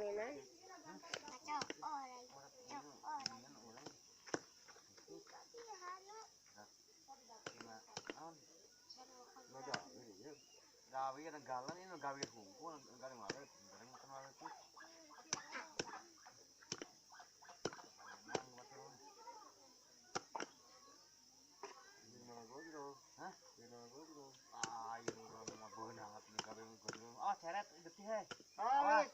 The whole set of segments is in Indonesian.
Panginan. Gawi kan galan ini gawi hukum gawe malah bareng kenal itu. Hah? Ah, ini mau beunangat ini gawe gudung. Oh, ceret getih he. Awas.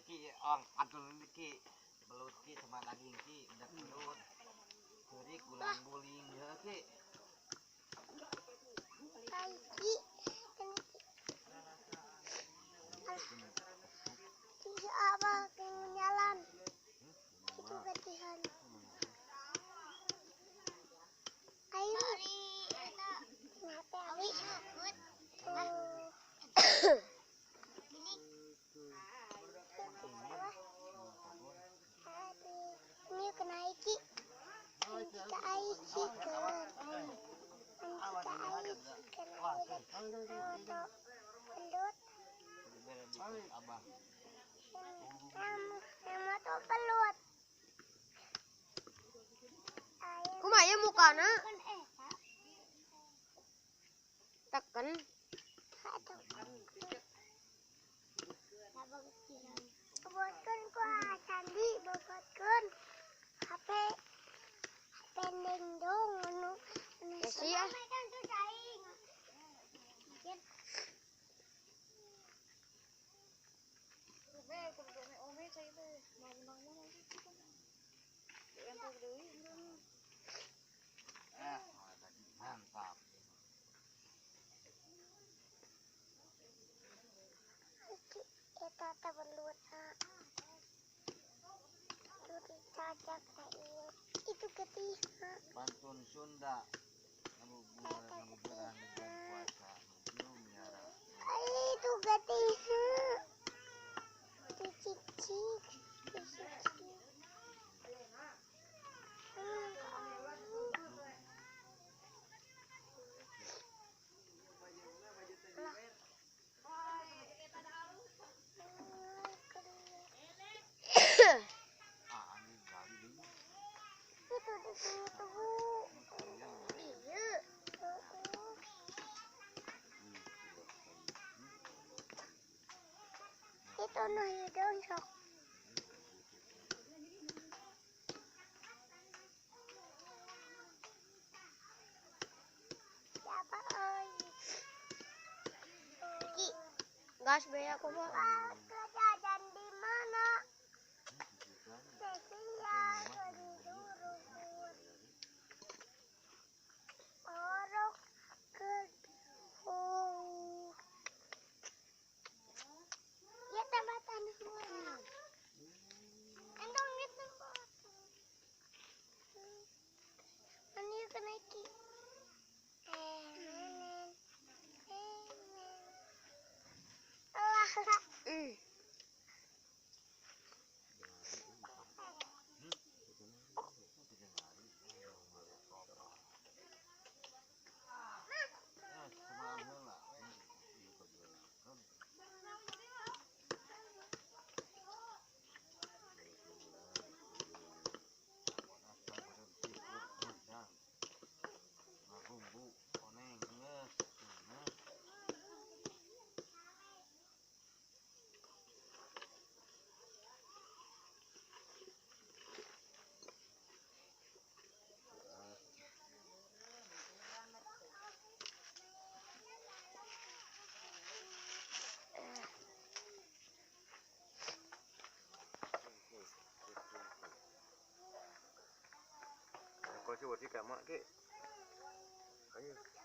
Ki adul ki belut ki sama daging ki udah belut kurik guling-guling ya ki Kaiki tidak apa kemenyalan itu ketihan ayo ini kena iki kita aiki abah emang tuh pelut Kumaha mukana? Teken. Bobotkan ku Sandi, bobotkan HP pendeng anu Sia. mantap kita terbelut itu dicacak itu ketiha pantun Sunda ngabuburan dengan puasa menuju miara itu ketiha dicicik angin kali ini itu di situ iya itu no hidung sok siapa Ki Gas be aku, Pak. kejadian di mana Cecia disuruh orang ke ya tambatan endong gitu ini kena iki Kau cuba sih kamak ke? Ayo.